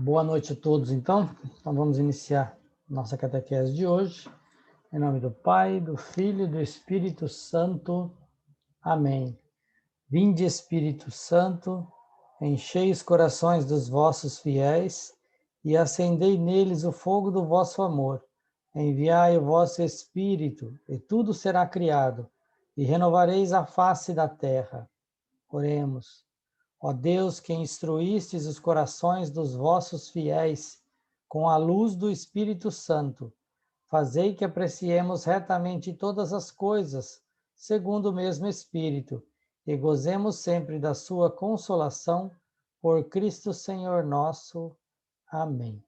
Boa noite a todos, então. Então vamos iniciar nossa catequese de hoje. Em nome do Pai, do Filho e do Espírito Santo. Amém. Vinde, Espírito Santo, enchei os corações dos vossos fiéis e acendei neles o fogo do vosso amor. Enviai o vosso Espírito, e tudo será criado, e renovareis a face da terra. Oremos. Ó Deus, que instruístes os corações dos vossos fiéis com a luz do Espírito Santo, fazei que apreciemos retamente todas as coisas, segundo o mesmo Espírito, e gozemos sempre da sua consolação, por Cristo Senhor nosso. Amém.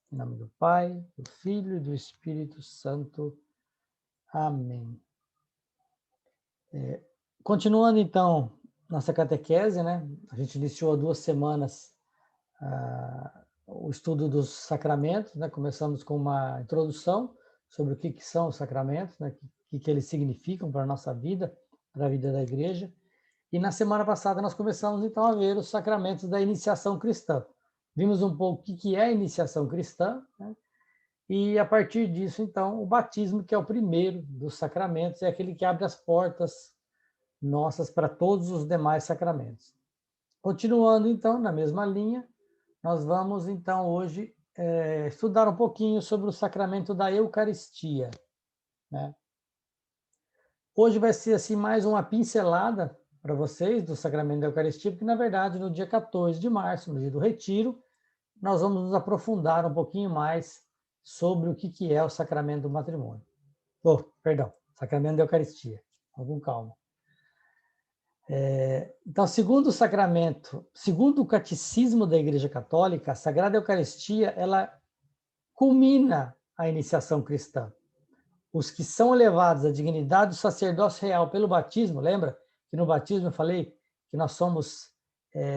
Em nome do Pai, do Filho e do Espírito Santo. Amém. Continuando, então, nossa catequese, né? A gente iniciou há 2 semanas o estudo dos sacramentos, né? Começamos com uma introdução sobre o que são os sacramentos, né? O que eles significam para a nossa vida, para a vida da igreja. E na semana passada nós começamos então a ver os sacramentos da iniciação cristã. Vimos um pouco o que é a iniciação cristã, né? E a partir disso, então, o batismo, que é o primeiro dos sacramentos, é aquele que abre as portas nossas para todos os demais sacramentos. Continuando, então, na mesma linha, nós vamos, então, hoje estudar um pouquinho sobre o sacramento da Eucaristia, né? Hoje vai ser, assim, mais uma pincelada para vocês do sacramento da Eucaristia, porque, na verdade, no dia 14 de março, no dia do retiro, nós vamos nos aprofundar um pouquinho mais sobre o que é o sacramento do matrimônio. Perdão, sacramento da Eucaristia. Com calma. Então, segundo o sacramento, segundo o catecismo da Igreja Católica, a Sagrada Eucaristia, ela culmina a iniciação cristã. Os que são elevados à dignidade do sacerdócio real pelo batismo, lembra que no batismo eu falei que nós somos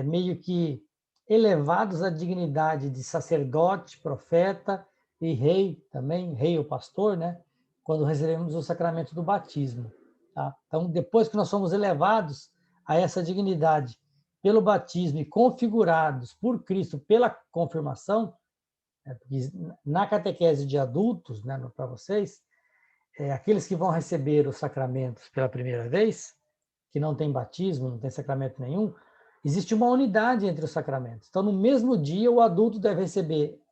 meio que elevados à dignidade de sacerdote, profeta e rei também, rei ou pastor, né? Quando recebemos o sacramento do batismo. Tá? Então, depois que nós somos elevados a essa dignidade pelo batismo e configurados por Cristo pela confirmação, porque na catequese de adultos, né, para vocês, aqueles que vão receber os sacramentos pela primeira vez, que não tem batismo, não tem sacramento nenhum, existe uma unidade entre os sacramentos. Então, no mesmo dia, o adulto deve receber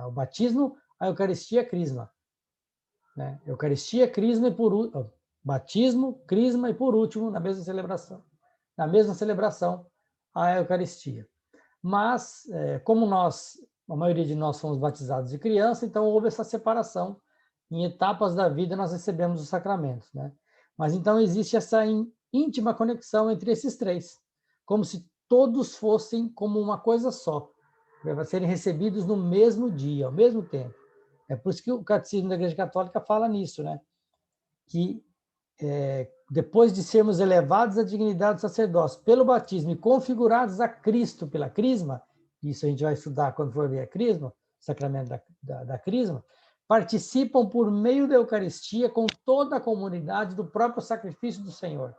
o batismo, a Eucaristia e a Crisma. Né? Eucaristia, Crisma e batismo, Crisma e, por último, na mesma celebração, a Eucaristia. Mas, como a maioria de nós somos batizados de criança, então houve essa separação. Em etapas da vida nós recebemos os sacramentos, né? Mas então existe essa íntima conexão entre esses três, como se todos fossem como uma coisa só, para serem recebidos no mesmo dia, ao mesmo tempo. É por isso que o Catecismo da Igreja Católica fala nisso, né? Que depois de sermos elevados à dignidade do sacerdócio pelo batismo e configurados a Cristo pela Crisma, isso a gente vai estudar quando for ver a Crisma, o sacramento da Crisma, participam por meio da Eucaristia com toda a comunidade do próprio sacrifício do Senhor.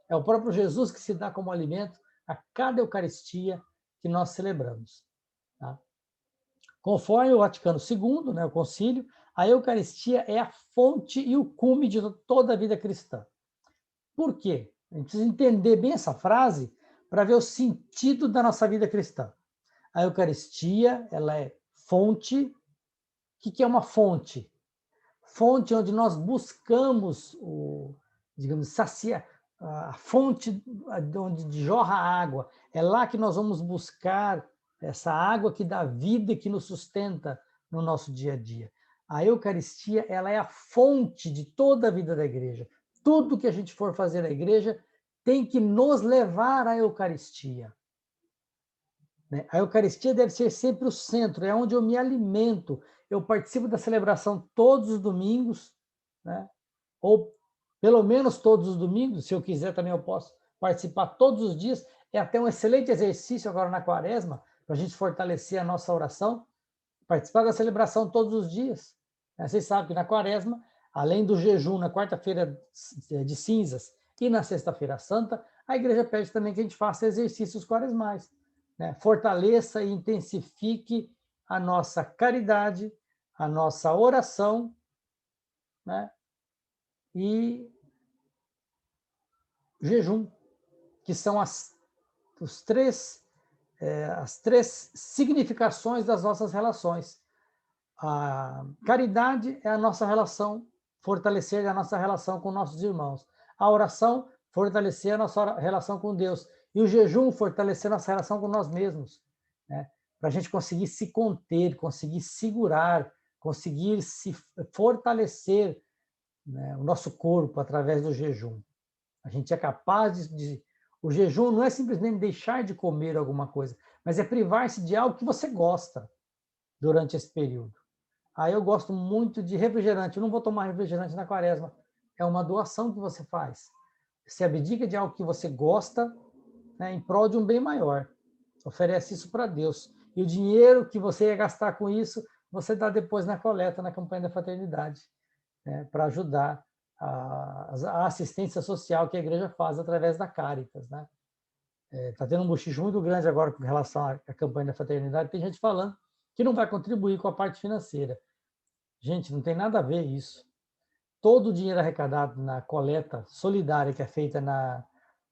É o próprio Jesus que se dá como alimento a cada Eucaristia que nós celebramos. Tá? Conforme o Vaticano II, né, o concílio, a Eucaristia é a fonte e o cume de toda a vida cristã. Por quê? A gente precisa entender bem essa frase para ver o sentido da nossa vida cristã. A Eucaristia, ela é fonte. O que é uma fonte? Fonte onde nós buscamos, digamos, saciar, a fonte onde jorra a água. É lá que nós vamos buscar essa água que dá vida e que nos sustenta no nosso dia a dia. A Eucaristia, ela é a fonte de toda a vida da igreja. Tudo que a gente for fazer na igreja tem que nos levar à Eucaristia. A Eucaristia deve ser sempre o centro, é onde eu me alimento. Eu participo da celebração todos os domingos, né? Ou pelo menos todos os domingos, se eu quiser também eu posso participar todos os dias. É até um excelente exercício agora na quaresma, para a gente fortalecer a nossa oração, participar da celebração todos os dias. Vocês sabem que na quaresma, além do jejum na quarta-feira de cinzas e na sexta-feira santa, a igreja pede também que a gente faça exercícios quaresmais. né? Fortaleça e intensifique a nossa caridade, a nossa oração, né? E jejum, que são as três significações das nossas relações. A caridade é a nossa relação, fortalecer a nossa relação com nossos irmãos. A oração, fortalecer a nossa relação com Deus. E o jejum, fortalecer a nossa relação com nós mesmos, né? Para a gente conseguir se conter, conseguir segurar, conseguir se fortalecer, né, o nosso corpo através do jejum. A gente é capaz de... O jejum não é simplesmente deixar de comer alguma coisa, mas é privar-se de algo que você gosta durante esse período. Aí eu gosto muito de refrigerante. Eu não vou tomar refrigerante na quaresma. É uma doação que você faz. Você abdica de algo que você gosta, né, em prol de um bem maior. Oferece isso para Deus. E o dinheiro que você ia gastar com isso, você dá depois na coleta, na campanha da fraternidade, né, para ajudar a assistência social que a igreja faz através da Caritas, né? Está tendo um bochicho muito grande agora com relação à campanha da fraternidade. Tem gente falando que não vai contribuir com a parte financeira. Gente, não tem nada a ver isso. Todo o dinheiro arrecadado na coleta solidária que é feita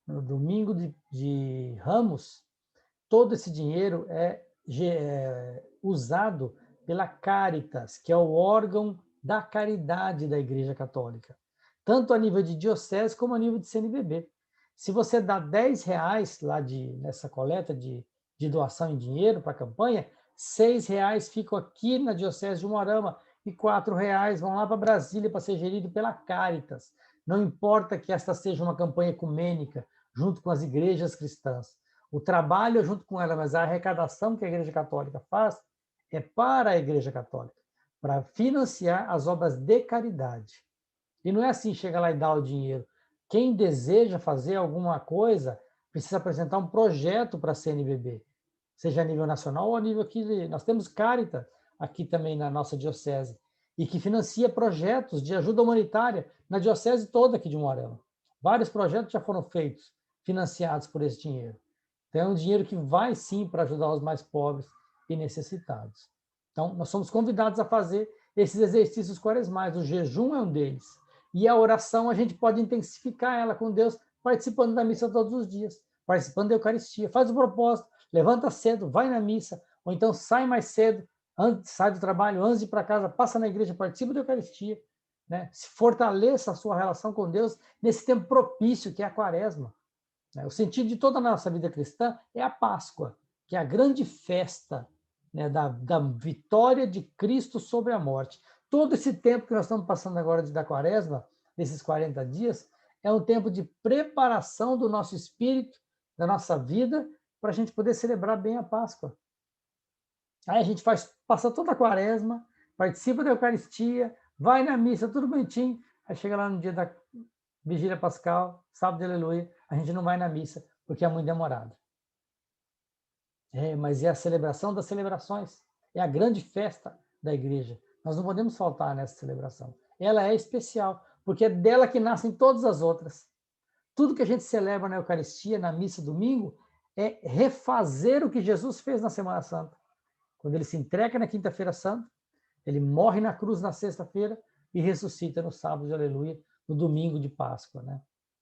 no domingo de Ramos, todo esse dinheiro é usado pela Caritas, que é o órgão da caridade da Igreja Católica, tanto a nível de diocese como a nível de CNBB. Se você dá R$10 lá nessa coleta de doação em dinheiro para a campanha, R$6 ficam aqui na Diocese de Umuarama e R$4 vão lá para Brasília para ser gerido pela Caritas. Não importa que esta seja uma campanha ecumênica, junto com as igrejas cristãs. O trabalho é junto com ela, mas a arrecadação que a Igreja Católica faz é para a Igreja Católica, para financiar as obras de caridade. E não é assim, chega lá e dá o dinheiro. Quem deseja fazer alguma coisa precisa apresentar um projeto para a CNBB, seja a nível nacional ou a nível aqui. Nós temos Caritas aqui também na nossa diocese, e que financia projetos de ajuda humanitária na diocese toda aqui de Umuarama. Vários projetos já foram feitos, financiados por esse dinheiro. Então, é um dinheiro que vai sim para ajudar os mais pobres e necessitados. Então, nós somos convidados a fazer esses exercícios quaresmais. O jejum é um deles. E a oração, a gente pode intensificar ela com Deus, participando da missa todos os dias, participando da Eucaristia. Faz o propósito, levanta cedo, vai na missa, ou então sai mais cedo, sai do trabalho, antes de ir para casa, passa na igreja, participa da Eucaristia, né? Se fortaleça a sua relação com Deus nesse tempo propício que é a quaresma. O sentido de toda a nossa vida cristã é a Páscoa, que é a grande festa, né, da vitória de Cristo sobre a morte. Todo esse tempo que nós estamos passando agora da quaresma, desses 40 dias, é um tempo de preparação do nosso espírito, da nossa vida, para a gente poder celebrar bem a Páscoa. Aí a gente passa toda a quaresma, participa da Eucaristia, vai na missa, tudo bonitinho, aí chega lá no dia da Vigília Pascal, sábado de Aleluia, a gente não vai na missa, porque é muito demorado. Mas é a celebração das celebrações, é a grande festa da igreja. Nós não podemos faltar nessa celebração. Ela é especial, porque é dela que nascem todas as outras. Tudo que a gente celebra na Eucaristia, na missa domingo, é refazer o que Jesus fez na Semana Santa. Quando ele se entrega na Quinta-feira Santa, ele morre na cruz na sexta-feira e ressuscita no sábado de Aleluia, no domingo de Páscoa, né?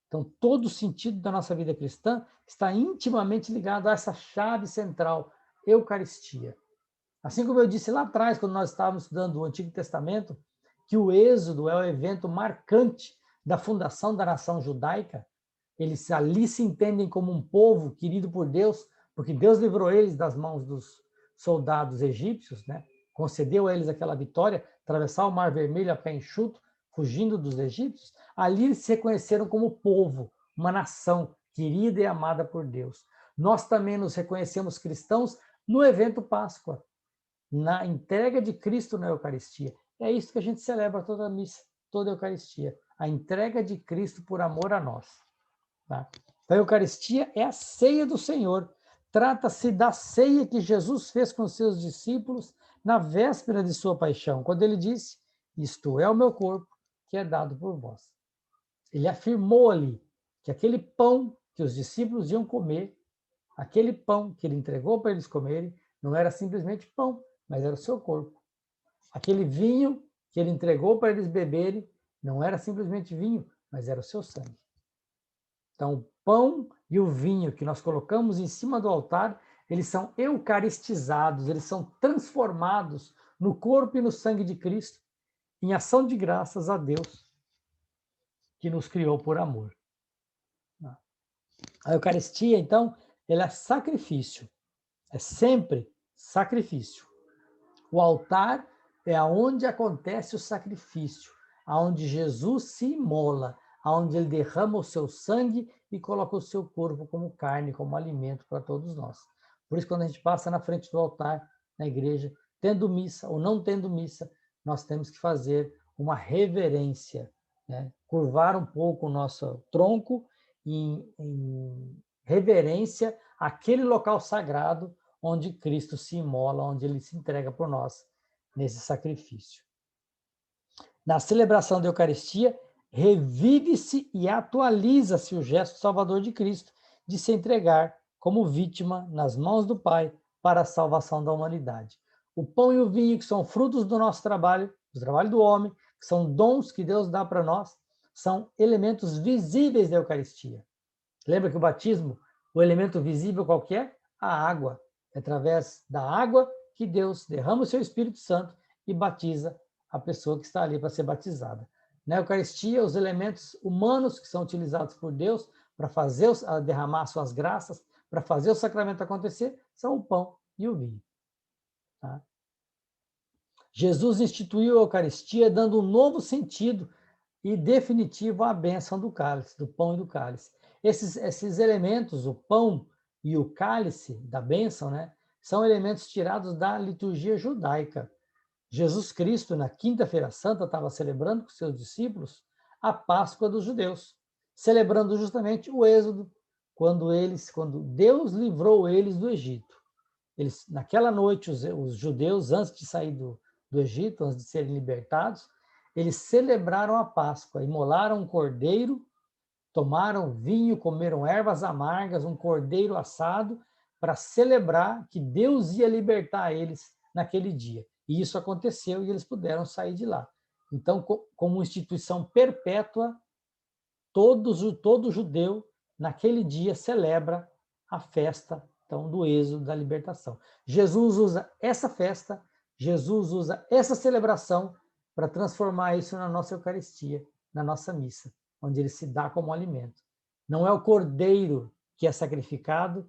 Então, todo o sentido da nossa vida cristã está intimamente ligado a essa chave central, Eucaristia. Assim como eu disse lá atrás, quando nós estávamos estudando o Antigo Testamento, que o Êxodo é o evento marcante da fundação da nação judaica, eles ali se entendem como um povo querido por Deus, porque Deus livrou eles das mãos dos soldados egípcios, né? Concedeu a eles aquela vitória, atravessar o Mar Vermelho a pé enxuto, fugindo dos egípcios. Ali eles se reconheceram como povo, uma nação querida e amada por Deus. Nós também nos reconhecemos cristãos no evento Páscoa, na entrega de Cristo na Eucaristia. É isso que a gente celebra toda a missa, toda a Eucaristia, a entrega de Cristo por amor a nós. Tá? Então, a Eucaristia é a ceia do Senhor. Trata-se da ceia que Jesus fez com seus discípulos na véspera de sua paixão, quando ele disse: isto é o meu corpo, que é dado por vós. Ele afirmou ali que aquele pão que os discípulos iam comer, Aquele pão que ele entregou para eles comerem não era simplesmente pão, mas era o seu corpo. Aquele vinho que ele entregou para eles beberem não era simplesmente vinho, mas era o seu sangue. Então, o pão e o vinho que nós colocamos em cima do altar, eles são eucaristizados, eles são transformados no corpo e no sangue de Cristo, em ação de graças a Deus, que nos criou por amor. A Eucaristia, então, ela é sacrifício, é sempre sacrifício. O altar é aonde acontece o sacrifício, aonde Jesus se imola, aonde ele derrama o seu sangue e coloca o seu corpo como carne, como alimento para todos nós. Por isso, quando a gente passa na frente do altar, na igreja, tendo missa ou não tendo missa, nós temos que fazer uma reverência, né? Curvar um pouco o nosso tronco em reverência àquele local sagrado onde Cristo se imola, onde ele se entrega por nós nesse sacrifício. Na celebração da Eucaristia, revive-se e atualiza-se o gesto salvador de Cristo de se entregar como vítima nas mãos do Pai para a salvação da humanidade. O pão e o vinho, que são frutos do nosso trabalho, do trabalho do homem, que são dons que Deus dá para nós, são elementos visíveis da Eucaristia. Lembra que o batismo, o elemento visível qual que é? A água. É através da água que Deus derrama o seu Espírito Santo e batiza a pessoa que está ali para ser batizada. Na Eucaristia, os elementos humanos que são utilizados por Deus para fazer derramar suas graças, para fazer o sacramento acontecer, são o pão e o vinho. Tá? Jesus instituiu a Eucaristia dando um novo sentido e definitivo à bênção do cálice, do pão e do cálice. Esses elementos, o pão e o cálice da bênção, né, são elementos tirados da liturgia judaica. Jesus Cristo, na Quinta-feira Santa, estava celebrando com seus discípulos a Páscoa dos judeus, celebrando justamente o Êxodo, quando Deus livrou eles do Egito. Naquela noite, os judeus, antes de sair do Egito, antes de serem libertados, eles celebraram a Páscoa, imolaram um cordeiro, tomaram vinho, comeram ervas amargas, um cordeiro assado, para celebrar que Deus ia libertar eles naquele dia. E isso aconteceu e eles puderam sair de lá. Então, como instituição perpétua, todo judeu, naquele dia, celebra a festa então, do êxodo, da libertação. Jesus usa essa festa, Jesus usa essa celebração para transformar isso na nossa Eucaristia, na nossa missa, onde ele se dá como alimento. Não é o cordeiro que é sacrificado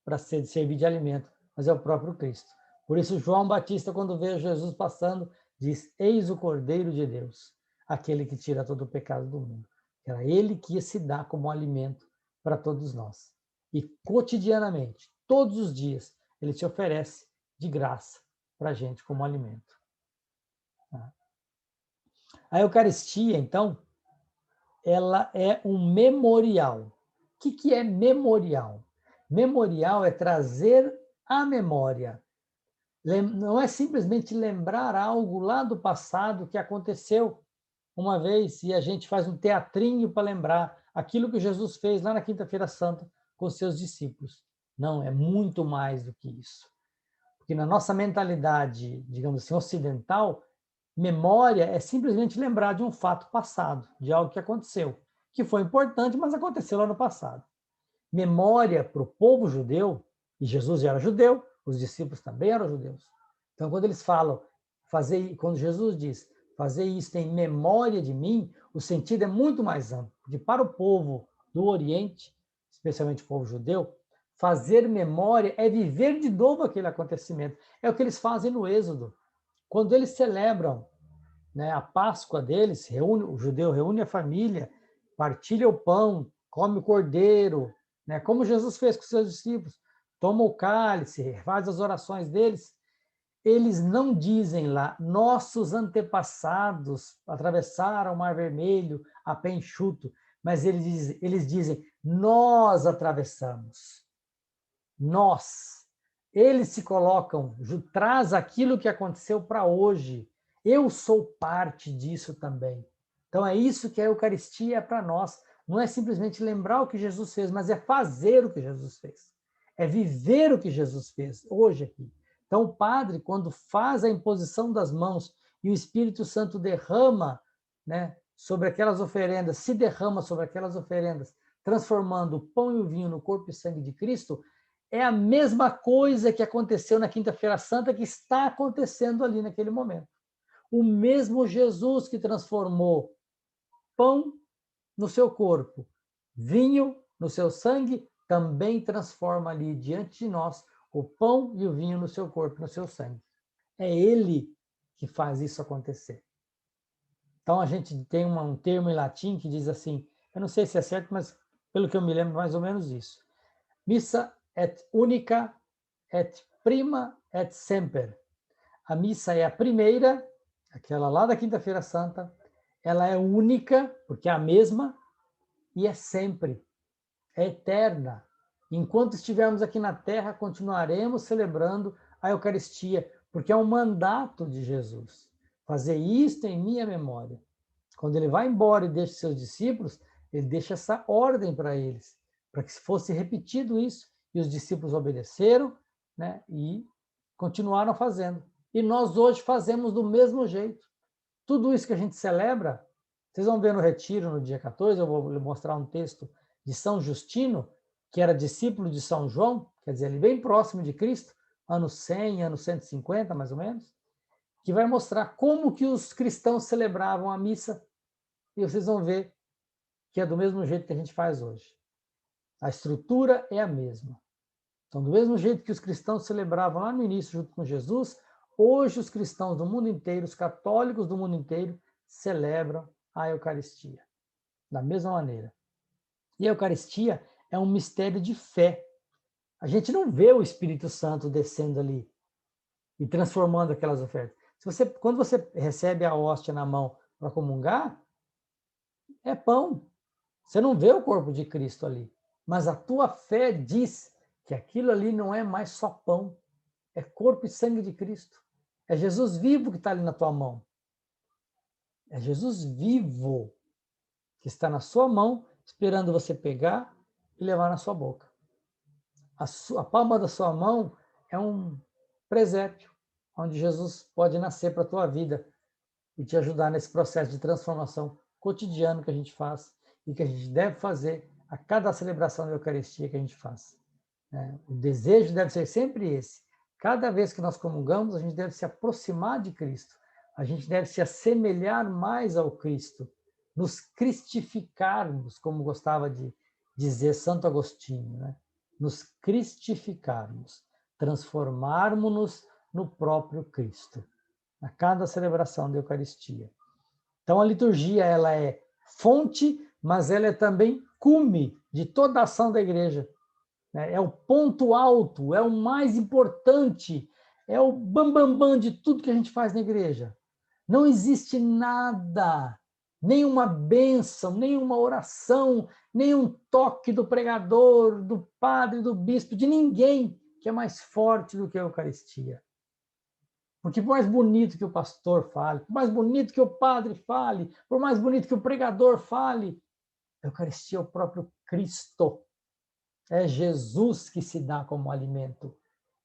para servir de alimento, mas é o próprio Cristo. Por isso, João Batista, quando vê Jesus passando, diz: Eis o Cordeiro de Deus, aquele que tira todo o pecado do mundo. Era ele que ia se dar como alimento para todos nós. E cotidianamente, todos os dias, ele se oferece de graça para a gente como alimento. A Eucaristia, então, ela é um memorial. O que é memorial? Memorial é trazer à memória. Não é simplesmente lembrar algo lá do passado que aconteceu uma vez e a gente faz um teatrinho para lembrar aquilo que Jesus fez lá na Quinta-feira Santa com seus discípulos. Não, é muito mais do que isso. Porque na nossa mentalidade, digamos assim, ocidental, memória é simplesmente lembrar de um fato passado, de algo que aconteceu, que foi importante, mas aconteceu lá no passado. Memória para o povo judeu, e Jesus já era judeu, os discípulos também eram judeus. Então, quando eles falam, quando Jesus diz, fazer isso em memória de mim, o sentido é muito mais amplo. De para o povo do Oriente, especialmente o povo judeu, fazer memória é viver de novo aquele acontecimento. É o que eles fazem no Êxodo. Quando eles celebram, né, a Páscoa deles, o judeu reúne a família, partilha o pão, come o cordeiro, né, como Jesus fez com seus discípulos, toma o cálice, faz as orações deles. Eles não dizem lá, nossos antepassados atravessaram o Mar Vermelho a pé enxuto, mas eles dizem, nós atravessamos. Nós. Eles se colocam, traz aquilo que aconteceu para hoje. Eu sou parte disso também. Então é isso que a Eucaristia é para nós. Não é simplesmente lembrar o que Jesus fez, mas é fazer o que Jesus fez. é viver o que Jesus fez hoje aqui. Então, o padre, quando faz a imposição das mãos e o Espírito Santo derrama, né, sobre aquelas oferendas, se derrama sobre aquelas oferendas, transformando o pão e o vinho no corpo e sangue de Cristo, é a mesma coisa que aconteceu na Quinta-feira Santa que está acontecendo ali naquele momento. O mesmo Jesus que transformou pão no seu corpo, vinho no seu sangue, também transforma ali diante de nós o pão e o vinho no seu corpo, no seu sangue. É Ele que faz isso acontecer. Então, a gente tem um termo em latim que diz assim, eu não sei se é certo, mas pelo que eu me lembro, mais ou menos isso. Missa et unica et prima et semper. A missa é a primeira, aquela lá da Quinta-feira Santa, ela é única, porque é a mesma, e é sempre, é eterna. Enquanto estivermos aqui na Terra, continuaremos celebrando a Eucaristia, porque é um mandato de Jesus. Fazer isto em minha memória. Quando ele vai embora e deixa seus discípulos, ele deixa essa ordem para eles, para que fosse repetido isso, e os discípulos obedeceram, né, e continuaram fazendo. E nós hoje fazemos do mesmo jeito. Tudo isso que a gente celebra, vocês vão ver no retiro, no dia 14, eu vou mostrar um texto de São Justino, que era discípulo de São João, quer dizer, ele bem próximo de Cristo, ano 100, ano 150, mais ou menos, que vai mostrar como que os cristãos celebravam a missa, e vocês vão ver que é do mesmo jeito que a gente faz hoje. A estrutura é a mesma. Então, do mesmo jeito que os cristãos celebravam lá no início junto com Jesus, hoje os cristãos do mundo inteiro, os católicos do mundo inteiro, celebram a Eucaristia. Da mesma maneira. E a Eucaristia é um mistério de fé. A gente não vê o Espírito Santo descendo ali e transformando aquelas ofertas. Quando você recebe a hóstia na mão para comungar, é pão. Você não vê o corpo de Cristo ali. Mas a tua fé diz que aquilo ali não é mais só pão. É corpo e sangue de Cristo. É Jesus vivo que está ali na tua mão. É Jesus vivo que está na sua mão, esperando você pegar e levar na sua boca. A palma da sua mão é um presépio, onde Jesus pode nascer para a tua vida e te ajudar nesse processo de transformação cotidiano que a gente faz e que a gente deve fazer a cada celebração da Eucaristia que a gente faz. O desejo deve ser sempre esse. Cada vez que nós comungamos, a gente deve se aproximar de Cristo. A gente deve se assemelhar mais ao Cristo, nos cristificarmos, como gostava de dizer Santo Agostinho, né? Nos cristificarmos, transformarmos-nos no próprio Cristo, a cada celebração da Eucaristia. Então, a liturgia ela é fonte, mas ela é também cume de toda a ação da igreja. É o ponto alto, é o mais importante, é o bambambam de tudo que a gente faz na igreja. Não existe nada, nenhuma bênção, nenhuma oração, nenhum toque do pregador, do padre, do bispo, de ninguém que é mais forte do que a Eucaristia. Porque por mais bonito que o pastor fale, por mais bonito que o padre fale, por mais bonito que o pregador fale, a Eucaristia é o próprio Cristo. É Jesus que se dá como alimento.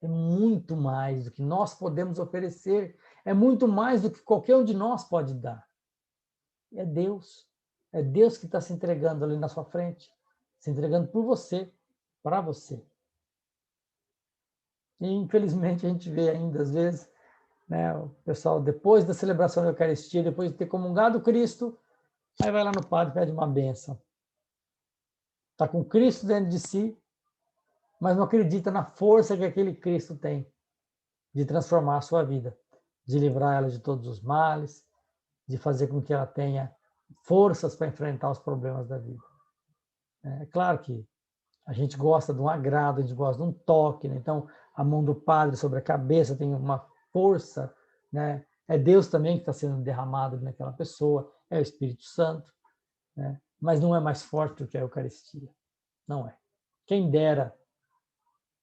É muito mais do que nós podemos oferecer. É muito mais do que qualquer um de nós pode dar. É Deus. É Deus que está se entregando ali na sua frente. Se entregando por você, para você. E, infelizmente, a gente vê ainda, às vezes, né, o pessoal, depois da celebração da Eucaristia, depois de ter comungado Cristo, aí vai lá no padre e pede uma bênção. Está com Cristo dentro de si, mas não acredita na força que aquele Cristo tem de transformar a sua vida, de livrar ela de todos os males, de fazer com que ela tenha forças para enfrentar os problemas da vida. É claro que a gente gosta de um agrado, a gente gosta de um toque, né? Então a mão do padre sobre a cabeça tem uma força, né? É Deus também que está sendo derramado naquela pessoa, é o Espírito Santo, né? Mas não é mais forte do que a Eucaristia, não é. Quem dera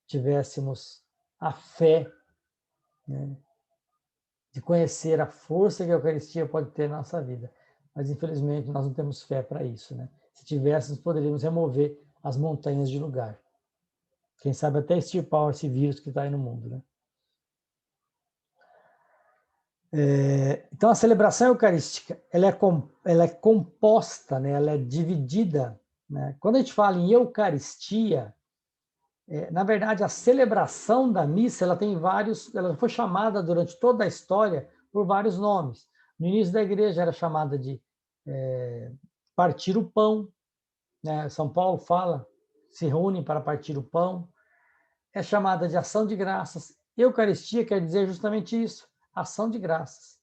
tivéssemos a fé, né, de conhecer a força que a Eucaristia pode ter na nossa vida. Mas, infelizmente, nós não temos fé para isso, né? Se tivéssemos, poderíamos remover as montanhas de lugar. Quem sabe até extirpar esse vírus que está aí no mundo, né? Então, a celebração eucarística, ela é composta, né? Ela é dividida, né? Quando a gente fala em Eucaristia, na verdade, a celebração da missa, ela foi chamada durante toda a história por vários nomes. No início da igreja era chamada de partir o pão, né? São Paulo fala, se reúnem para partir o pão. É chamada de ação de graças. Eucaristia quer dizer justamente isso, ação de graças.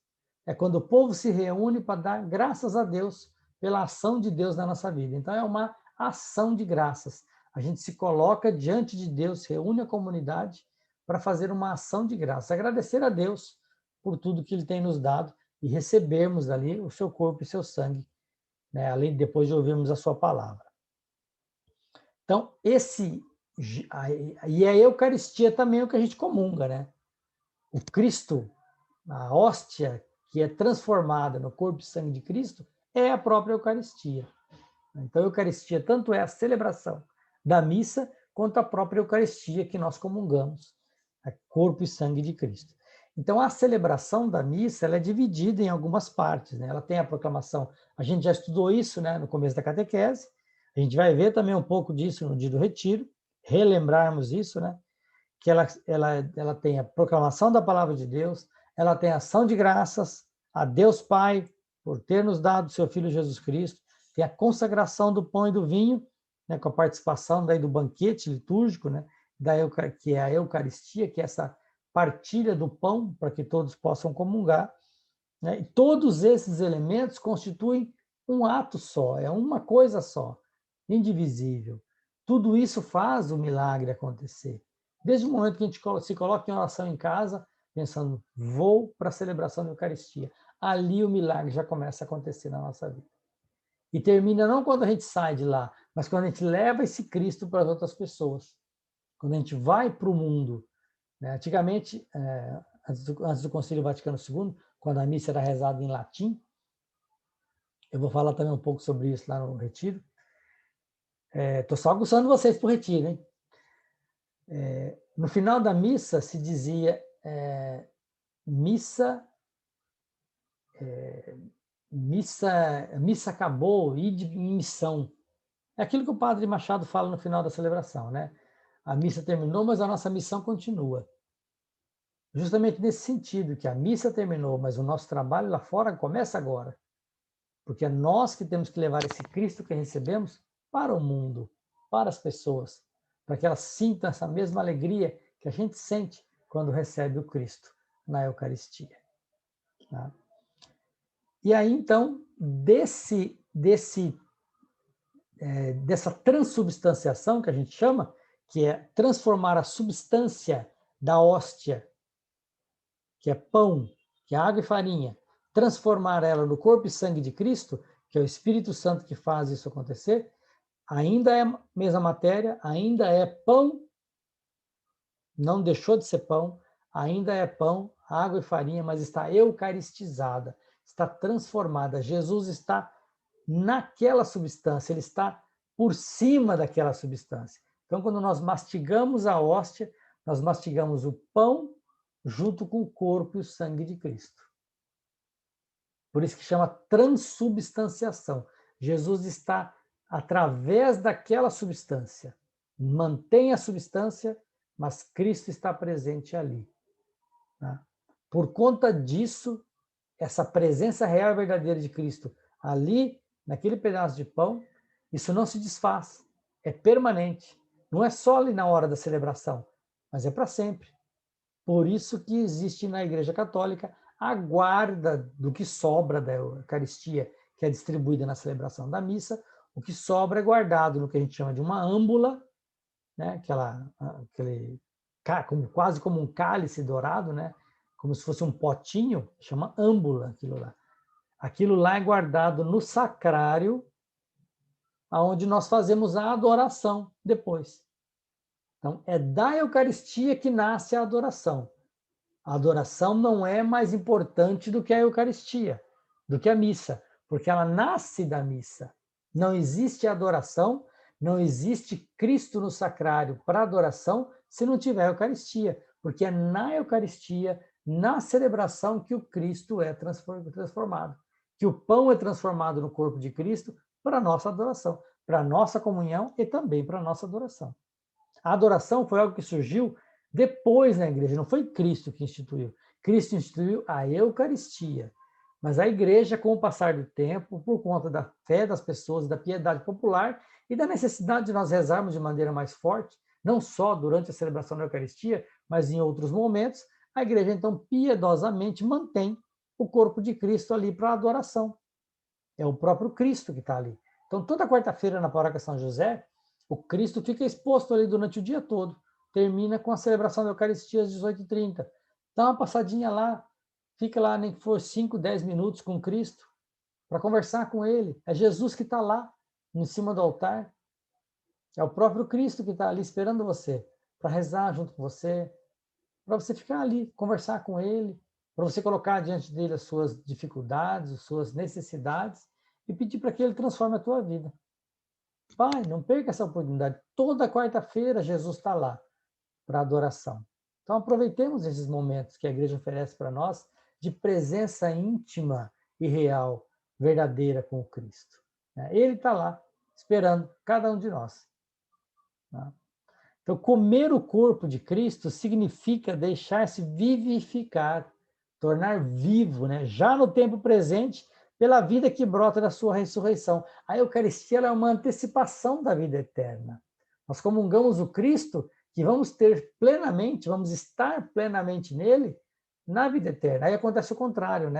É quando o povo se reúne para dar graças a Deus pela ação de Deus na nossa vida. Então, é uma ação de graças. A gente se coloca diante de Deus, reúne a comunidade para fazer uma ação de graças. Agradecer a Deus por tudo que Ele tem nos dado e recebermos ali o seu corpo e seu sangue, né? Além de depois de ouvirmos a sua palavra. Então, e a Eucaristia também é o que a gente comunga, né? O Cristo, a hóstia que é transformada no corpo e sangue de Cristo, é a própria Eucaristia. Então, a Eucaristia tanto é a celebração da missa, quanto a própria Eucaristia que nós comungamos, é corpo e sangue de Cristo. Então, a celebração da missa ela é dividida em algumas partes, né? Ela tem a proclamação, a gente já estudou isso, né, no começo da catequese, a gente vai ver também um pouco disso no dia do retiro, relembrarmos isso, né? Que ela tem a proclamação da palavra de Deus, ela tem a ação de graças a Deus Pai por ter nos dado seu Filho Jesus Cristo, tem a consagração do pão e do vinho, né, com a participação daí do banquete litúrgico, né, que é a Eucaristia, que é essa partilha do pão para que todos possam comungar. Né, e todos esses elementos constituem um ato só, é uma coisa só, indivisível. Tudo isso faz o milagre acontecer. Desde o momento que a gente se coloca em oração em casa, pensando, vou para a celebração da Eucaristia, ali o milagre já começa a acontecer na nossa vida. E termina não quando a gente sai de lá, mas quando a gente leva esse Cristo para as outras pessoas. Quando a gente vai para o mundo. Né? Antigamente, antes do Concílio Vaticano II, quando a missa era rezada em latim, eu vou falar também um pouco sobre isso lá no retiro. Estou só aguçando vocês para o retiro, hein? No final da missa se dizia missa acabou, ide em missão. É aquilo que o padre Machado fala no final da celebração, né? A missa terminou, mas a nossa missão continua. Justamente nesse sentido, que a missa terminou, mas o nosso trabalho lá fora começa agora. Porque é nós que temos que levar esse Cristo que recebemos para o mundo, para as pessoas, para que elas sintam essa mesma alegria que a gente sente quando recebe o Cristo na Eucaristia. Tá? E aí, então, dessa transubstanciação que a gente chama, que é transformar a substância da hóstia, que é pão, que é água e farinha, transformar ela no corpo e sangue de Cristo, que é o Espírito Santo que faz isso acontecer, ainda é a mesma matéria, ainda é pão, não deixou de ser pão, ainda é pão, água e farinha, mas está eucaristizada, está transformada. Jesus está naquela substância, ele está por cima daquela substância. Então, quando nós mastigamos a hóstia, nós mastigamos o pão junto com o corpo e o sangue de Cristo. Por isso que chama transubstanciação. Jesus está através daquela substância. Mantém a substância, mas Cristo está presente ali. Tá? Por conta disso, essa presença real e verdadeira de Cristo ali, naquele pedaço de pão, isso não se desfaz, é permanente. Não é só ali na hora da celebração, mas é para sempre. Por isso que existe na Igreja Católica a guarda do que sobra da Eucaristia, que é distribuída na celebração da missa. O que sobra é guardado no que a gente chama de uma âmbula, né? Quase como um cálice dourado, né? Como se fosse um potinho, chama âmbula aquilo lá. Aquilo lá é guardado no sacrário, onde nós fazemos a adoração depois. Então, é da Eucaristia que nasce a adoração. A adoração não é mais importante do que a Eucaristia, do que a missa, porque ela nasce da missa. Não existe adoração, Não existe Cristo no sacrário para adoração se não tiver a Eucaristia, porque é na Eucaristia, na celebração, que o Cristo é transformado, que o pão é transformado no corpo de Cristo para a nossa adoração, para a nossa comunhão e também para a nossa adoração. A adoração foi algo que surgiu depois na igreja, não foi Cristo que instituiu. Cristo instituiu a Eucaristia. Mas a igreja, com o passar do tempo, por conta da fé das pessoas, da piedade popular e da necessidade de nós rezarmos de maneira mais forte, não só durante a celebração da Eucaristia, mas em outros momentos, a igreja, então, piedosamente mantém o corpo de Cristo ali para a adoração. É o próprio Cristo que está ali. Então, toda quarta-feira na paróquia São José, o Cristo fica exposto ali durante o dia todo. Termina com a celebração da Eucaristia às 18h30. Dá uma passadinha lá, fica lá, nem que for 5, 10 minutos com Cristo, para conversar com Ele. É Jesus que está lá, em cima do altar. É o próprio Cristo que está ali esperando você, para rezar junto com você, para você ficar ali, conversar com Ele, para você colocar diante dele as suas dificuldades, as suas necessidades, e pedir para que Ele transforme a tua vida. Pai, não perca essa oportunidade. Toda quarta-feira Jesus está lá para adoração. Então aproveitemos esses momentos que a igreja oferece para nós de presença íntima e real, verdadeira com o Cristo. Ele está lá esperando cada um de nós. Então, comer o corpo de Cristo significa deixar-se vivificar, tornar vivo, já no tempo presente, pela vida que brota da sua ressurreição. A Eucaristia é uma antecipação da vida eterna. Nós comungamos o Cristo que vamos ter plenamente, vamos estar plenamente nele na vida eterna. Aí acontece o contrário,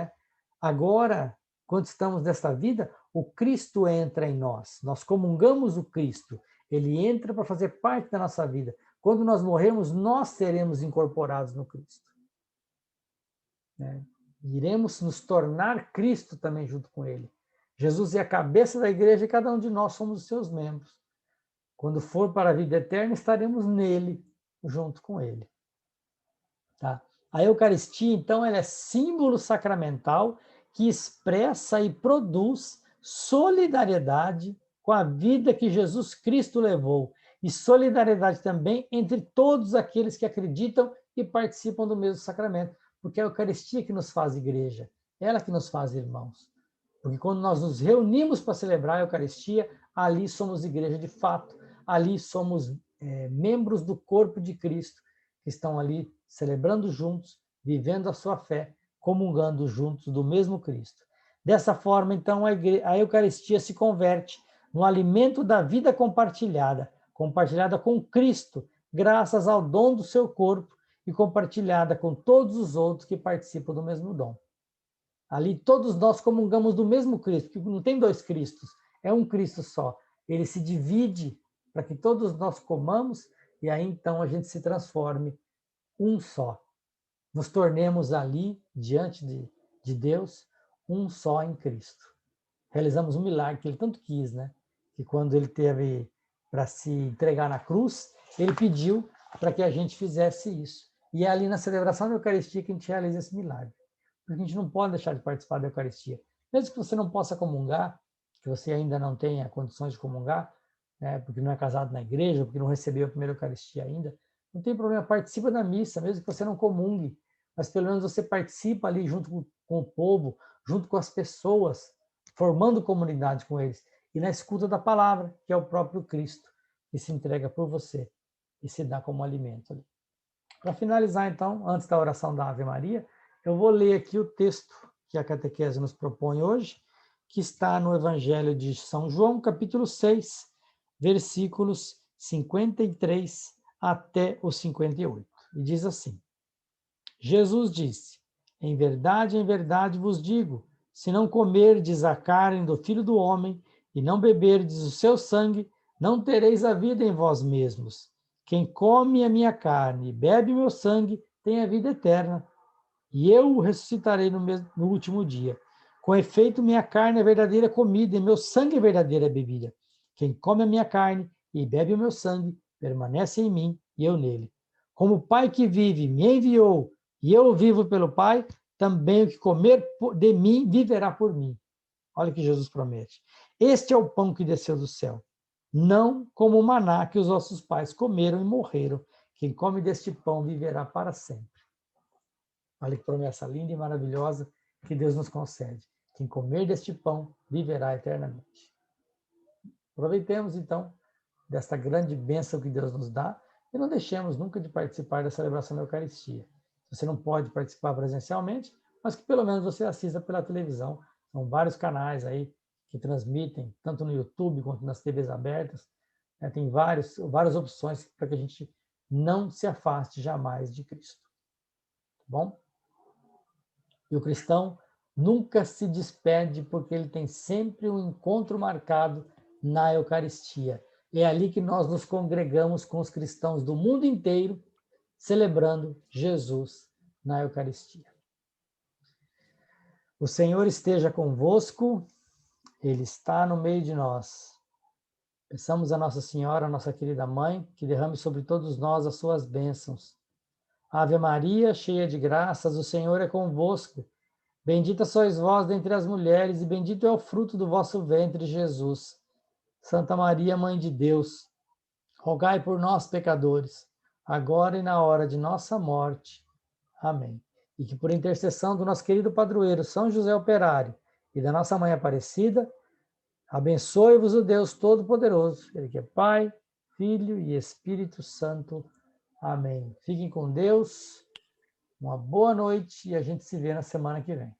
Agora, quando estamos nesta vida, o Cristo entra em nós. Nós comungamos o Cristo. Ele entra para fazer parte da nossa vida. Quando nós morrermos, nós seremos incorporados no Cristo. Iremos nos tornar Cristo também junto com Ele. Jesus é a cabeça da igreja e cada um de nós somos os seus membros. Quando for para a vida eterna, estaremos nele, junto com Ele. Tá? A Eucaristia, então, ela é símbolo sacramental que expressa e produz solidariedade com a vida que Jesus Cristo levou e solidariedade também entre todos aqueles que acreditam e participam do mesmo sacramento, porque é a Eucaristia que nos faz igreja, ela que nos faz irmãos. Porque quando nós nos reunimos para celebrar a Eucaristia, ali somos igreja de fato, ali somos membros do corpo de Cristo, que estão ali celebrando juntos, vivendo a sua fé, comungando juntos do mesmo Cristo. Dessa forma, então, a Eucaristia se converte no alimento da vida compartilhada, compartilhada com Cristo, graças ao dom do seu corpo e compartilhada com todos os outros que participam do mesmo dom. Ali todos nós comungamos do mesmo Cristo, porque não tem dois Cristos, é um Cristo só. Ele se divide para que todos nós comamos e aí então a gente se transforme um só. Nos tornemos ali, diante de Deus, um só em Cristo. Realizamos um milagre que ele tanto quis, Que quando ele teve para se entregar na cruz, ele pediu para que a gente fizesse isso. E é ali na celebração da Eucaristia que a gente realiza esse milagre. Porque a gente não pode deixar de participar da Eucaristia. Mesmo que você não possa comungar, que você ainda não tenha condições de comungar, porque não é casado na igreja, porque não recebeu a primeira Eucaristia ainda, não tem problema, participa da missa, mesmo que você não comungue, mas pelo menos você participa ali junto com o povo, junto com as pessoas, formando comunidade com eles, e na escuta da palavra, que é o próprio Cristo, que se entrega por você e se dá como alimento. Para finalizar, então, antes da oração da Ave Maria, eu vou ler aqui o texto que a catequese nos propõe hoje, que está no Evangelho de São João, capítulo 6, versículos 53 até o 58. E diz assim: Jesus disse: em verdade vos digo, se não comerdes a carne do Filho do Homem e não beberdes o seu sangue, não tereis a vida em vós mesmos. Quem come a minha carne e bebe o meu sangue tem a vida eterna, e eu o ressuscitarei no último dia. Com efeito, minha carne é verdadeira comida e meu sangue é verdadeira bebida. Quem come a minha carne e bebe o meu sangue permanece em mim e eu nele. Como o Pai que vive me enviou e eu vivo pelo Pai, também o que comer de mim viverá por mim. Olha o que Jesus promete. Este é o pão que desceu do céu. não como o maná que os vossos pais comeram e morreram. Quem come deste pão viverá para sempre. Olha que promessa linda e maravilhosa que Deus nos concede. Quem comer deste pão viverá eternamente. Aproveitemos, então, desta grande bênção que Deus nos dá e não deixemos nunca de participar da celebração da Eucaristia. Você não pode participar presencialmente, mas que pelo menos você assista pela televisão. São vários canais aí que transmitem, tanto no YouTube quanto nas TVs abertas. Tem várias opções para que a gente não se afaste jamais de Cristo. Tá bom? E o cristão nunca se despede porque ele tem sempre um encontro marcado na Eucaristia. É ali que nós nos congregamos com os cristãos do mundo inteiro, celebrando Jesus na Eucaristia. O Senhor esteja convosco, Ele está no meio de nós. Peçamos a Nossa Senhora, nossa querida Mãe, que derrame sobre todos nós as suas bênçãos. Ave Maria, cheia de graças, o Senhor é convosco. Bendita sois vós dentre as mulheres, e bendito é o fruto do vosso ventre, Jesus. Santa Maria, Mãe de Deus, rogai por nós, pecadores, agora e na hora de nossa morte. Amém. E que por intercessão do nosso querido padroeiro, São José Operário, e da nossa Mãe Aparecida, abençoe-vos o Deus Todo-Poderoso, Ele que é Pai, Filho e Espírito Santo. Amém. Fiquem com Deus, uma boa noite e a gente se vê na semana que vem.